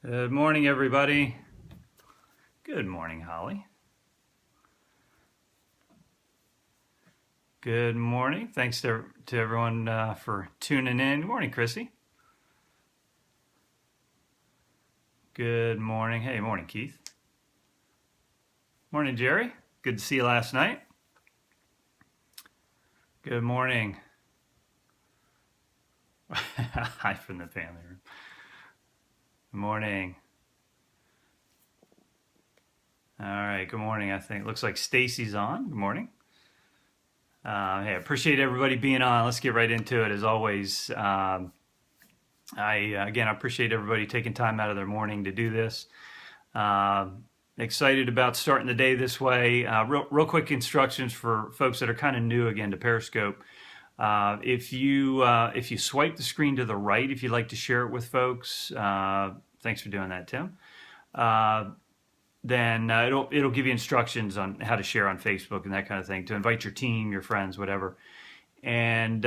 Good morning, everybody. Good morning, Holly. Good morning. Thanks to everyone for tuning in. Good morning, Chrissy. Good morning. Hey, morning, Keith. Morning, Jerry. Good to see you last night. Good morning. Hi from the family room. Good morning. All right, good morning. I think it looks like Stacy's on. Good morning. Hey, I appreciate everybody being on. Let's get right into it. As always, I appreciate everybody taking time out of their morning to do this. Excited about starting the day this way. Real quick instructions for folks that are kind of new again to Periscope. If you swipe the screen to the right, if you'd like to share it with folks, thanks for doing that, Tim. Then it'll give you instructions on how to share on Facebook and that kind of thing, to invite your team, your friends, whatever. And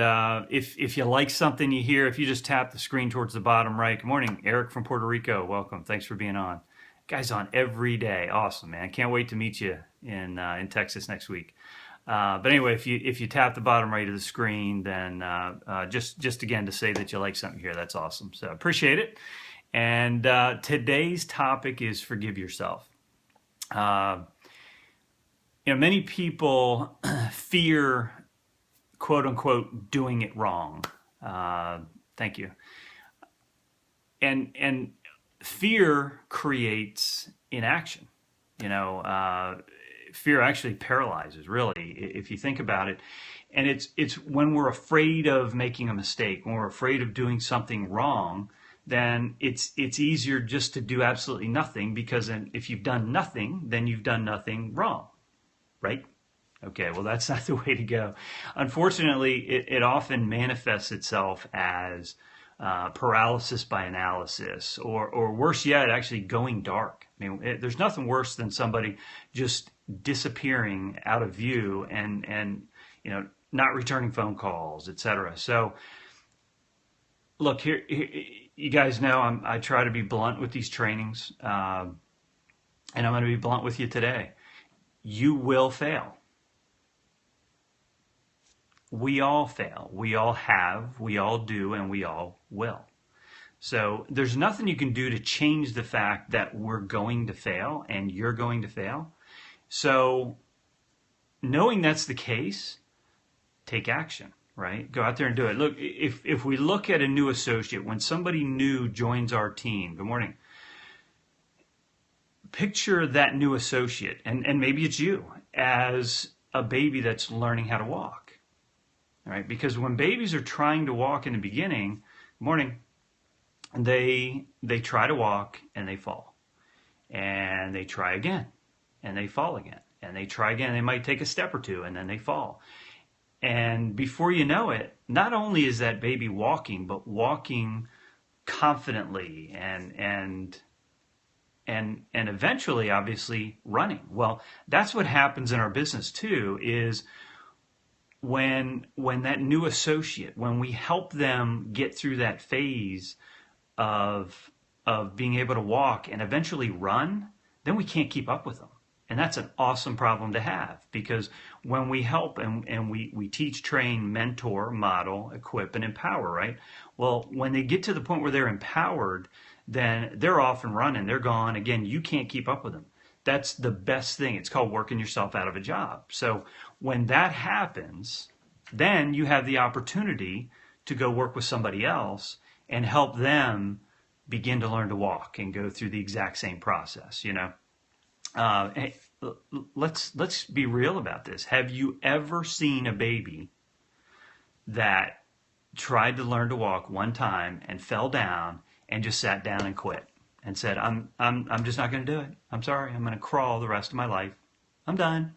if you like something you hear, if you just tap the screen towards the bottom right. Good morning, Eric from Puerto Rico. Welcome. Thanks for being on. Guys on every day. Awesome, man. Can't wait to meet you in Texas next week. But anyway, if you tap the bottom right of the screen, then just again to say that you like something here, that's awesome. So appreciate it. And today's topic is forgive yourself. Many people fear, quote unquote, doing it wrong. Thank you. And fear creates inaction. Fear actually paralyzes, really, if you think about it. And it's when we're afraid of making a mistake, when we're afraid of doing something wrong, then it's easier just to do absolutely nothing, because if you've done nothing, then you've done nothing wrong, right? Okay, well, that's not the way to go. Unfortunately, it often manifests itself as paralysis by analysis, or worse yet, actually going dark. I mean, there's nothing worse than somebody just disappearing out of view and not returning phone calls, etc. So, look here, you guys know I try to be blunt with these trainings, and I'm going to be blunt with you today. You will fail. We all fail. We all have, we all do, and we all will. So there's nothing you can do to change the fact that we're going to fail and you're going to fail. So knowing that's the case, take action, right? Go out there and do it. Look, if we look at a new associate, when somebody new joins our team, good morning, picture that new associate, and maybe it's you, as a baby that's learning how to walk. Right? Because when babies are trying to walk in the beginning, morning, they try to walk and they fall. And they try again and they fall again. And they try again. They might take a step or two and then they fall. And before you know it, not only is that baby walking, but walking confidently and eventually, obviously, running. Well, that's what happens in our business too, is when that new associate, when we help them get through that phase of being able to walk and eventually run, then we can't keep up with them. And that's an awesome problem to have, because when we help and we teach, train, mentor, model, equip, and empower, right? Well, when they get to the point where they're empowered, then they're off and running. They're gone. Again, you can't keep up with them. That's the best thing. It's called working yourself out of a job. So when that happens, then you have the opportunity to go work with somebody else and help them begin to learn to walk and go through the exact same process. Hey, let's be real about this. Have you ever seen a baby that tried to learn to walk one time and fell down and just sat down and quit and said, I'm just not going to do it. I'm sorry. I'm going to crawl the rest of my life. I'm done.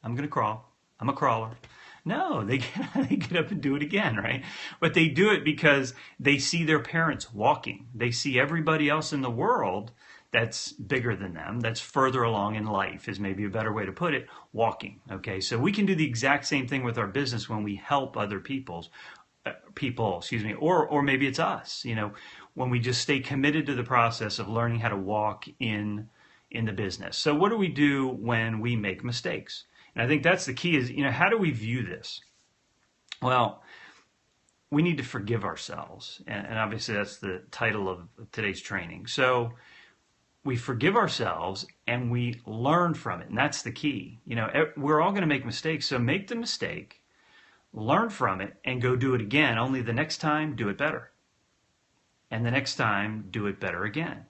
I'm going to crawl. I'm a crawler. No, they get up and do it again, right? But they do it because they see their parents walking. They see everybody else in the world that's bigger than them, that's further along in life, is maybe a better way to put it, walking. Okay, so we can do the exact same thing with our business when we help other people, or maybe it's us. when we just stay committed to the process of learning how to walk in the business. So what do we do when we make mistakes? And I think that's the key is, how do we view this? Well, we need to forgive ourselves. And obviously that's the title of today's training. So we forgive ourselves and we learn from it. And that's the key. We're all going to make mistakes. So make the mistake, learn from it, and go do it again. Only the next time, do it better. And the next time, do it better again.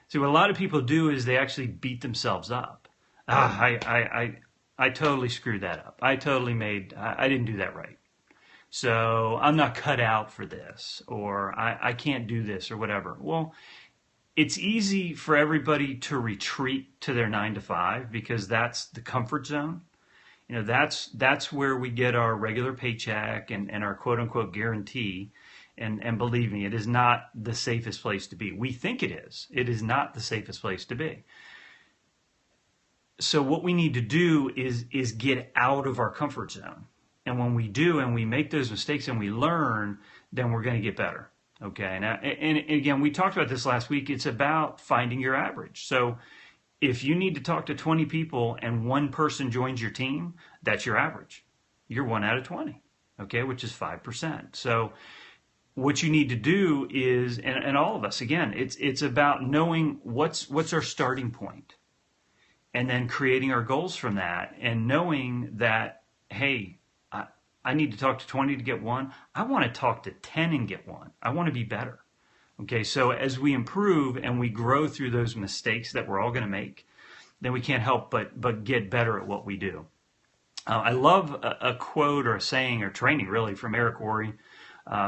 See, what a lot of people do is they actually beat themselves up. I totally screwed that up. I didn't do that right. So I'm not cut out for this, or I can't do this, or whatever. Well, it's easy for everybody to retreat to their 9 to 5 because that's the comfort zone. That's where we get our regular paycheck and our quote unquote guarantee. And believe me, it is not the safest place to be. We think it is. It is not the safest place to be. So what we need to do is get out of our comfort zone. And when we do and we make those mistakes and we learn, then we're going to get better. Okay. And again, we talked about this last week. It's about finding your average. So if you need to talk to 20 people and one person joins your team, that's your average. You're 1 out of 20. Okay. Which is 5%. So what you need to do is, and all of us, again, it's about knowing what's our starting point, and then creating our goals from that, and knowing that, hey, I need to talk to 20 to get 1. I want to talk to 10 and get 1. I want to be better. Okay, so as we improve and we grow through those mistakes that we're all going to make, then we can't help but get better at what we do. I love a quote or a saying or training, really, from Eric Worre.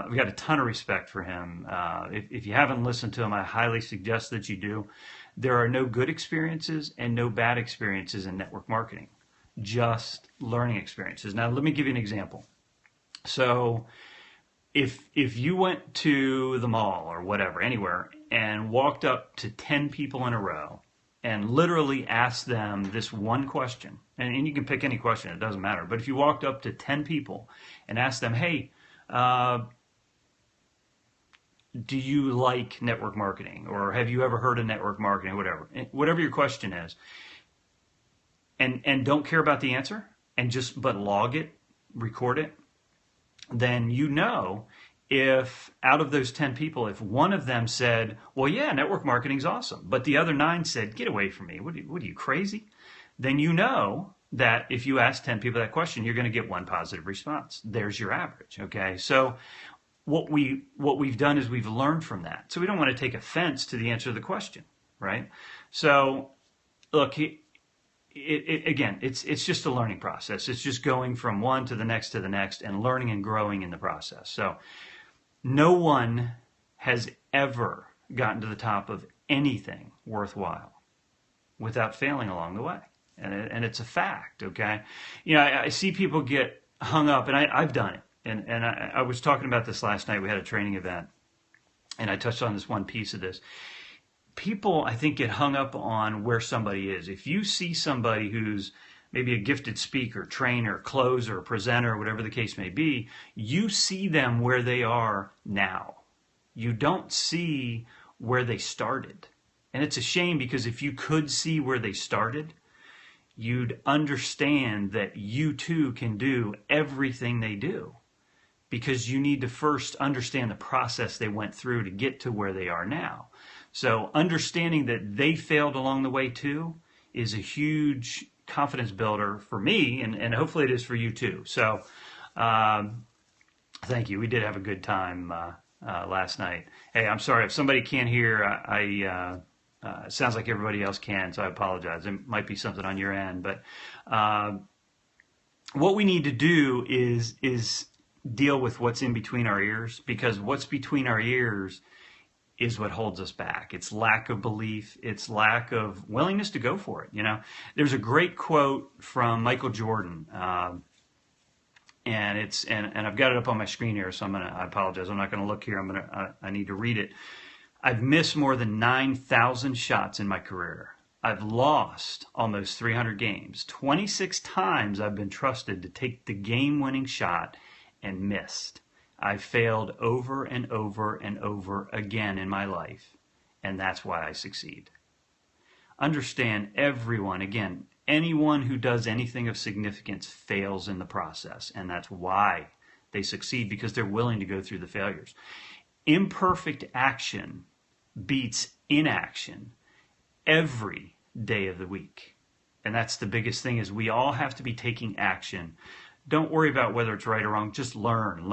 We've got a ton of respect for him. If you haven't listened to him, I highly suggest that you do. There are no good experiences and no bad experiences in network marketing, just learning experiences. Now, let me give you an example. So if you went to the mall or whatever, anywhere, and walked up to 10 people in a row and literally asked them this one question, and you can pick any question, it doesn't matter, but if you walked up to 10 people and asked them, hey, do you like network marketing, or have you ever heard of network marketing, whatever your question is, and don't care about the answer but log it, record it, then if out of those 10 people, if one of them said, well, yeah, network marketing's awesome, but the other 9 said, get away from me, what are you, crazy? Then that if you ask 10 people that question, you're going to get 1 positive response. There's your average, okay? So what we've done is we've learned from that. So we don't want to take offense to the answer to the question, right? So look, again, it's just a learning process. It's just going from one to the next and learning and growing in the process. So no one has ever gotten to the top of anything worthwhile without failing along the way. And it's a fact, okay? I see people get hung up, and I've done it. And I was talking about this last night. We had a training event, and I touched on this one piece of this. People, I think, get hung up on where somebody is. If you see somebody who's maybe a gifted speaker, trainer, closer, presenter, whatever the case may be, you see them where they are now. You don't see where they started. And it's a shame, because if you could see where they started, you'd understand that you too can do everything they do, because you need to first understand the process they went through to get to where they are now. So understanding that they failed along the way too is a huge confidence builder for me, and hopefully it is for you too. So thank you. We did have a good time last night. Hey, I'm sorry if somebody can't hear. It sounds like everybody else can, so I apologize. It might be something on your end, but what we need to do is deal with what's in between our ears, because what's between our ears is what holds us back. It's lack of belief. It's lack of willingness to go for it. There's a great quote from Michael Jordan, and I've got it up on my screen here, so I apologize. I'm not going to look here. I need to read it. I've missed more than 9,000 shots in my career. I've lost almost 300 games. 26 times I've been trusted to take the game-winning shot and missed. I failed over and over and over again in my life, and that's why I succeed. Understand, everyone, again, anyone who does anything of significance fails in the process, and that's why they succeed, because they're willing to go through the failures. Imperfect action beats inaction every day of the week. And that's the biggest thing, is we all have to be taking action. Don't worry about whether it's right or wrong. Just learn.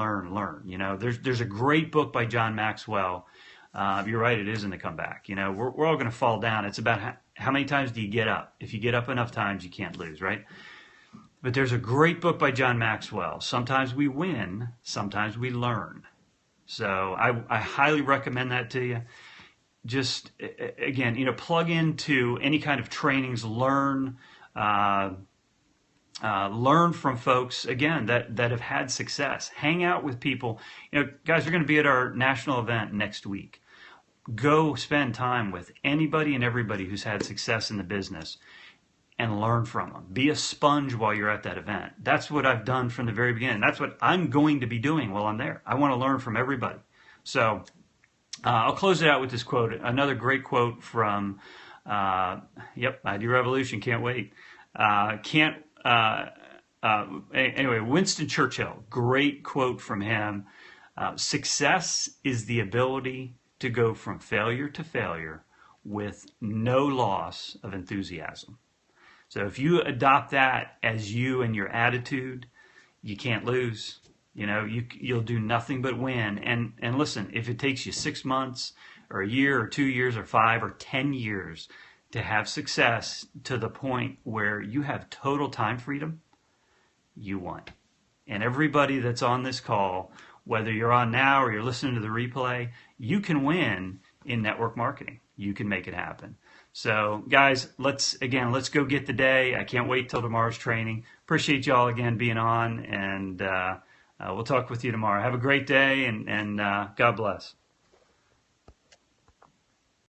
You know, there's a great book by John Maxwell. You're right, it is in the comeback. You know, we're all going to fall down. It's about how many times do you get up? If you get up enough times, you can't lose, right? But there's a great book by John Maxwell. Sometimes we win, sometimes we learn. So I highly recommend that to you. Just, again, you know, plug into any kind of trainings, learn from folks, again, that have had success. Hang out with people. You know, guys, we're going to be at our national event next week. Go spend time with anybody and everybody who's had success in the business and learn from them. Be a sponge while you're at that event. That's what I've done from the very beginning. That's what I'm going to be doing while I'm there. I want to learn from everybody. So I'll close it out with this quote. Another great quote from, ID Revolution. Can't wait. Anyway, Winston Churchill. Great quote from him. Success is the ability to go from failure to failure with no loss of enthusiasm. So if you adopt that as you and your attitude, you can't lose. You know, you'll do nothing but win. And listen, if it takes you 6 months or a year or 2 years or 5 or 10 years to have success to the point where you have total time freedom, you won. And everybody that's on this call, whether you're on now or you're listening to the replay, you can win in network marketing. You can make it happen. So guys, let's go get the day. I can't wait till tomorrow's training. Appreciate y'all again being on, and we'll talk with you tomorrow. Have a great day, and God bless.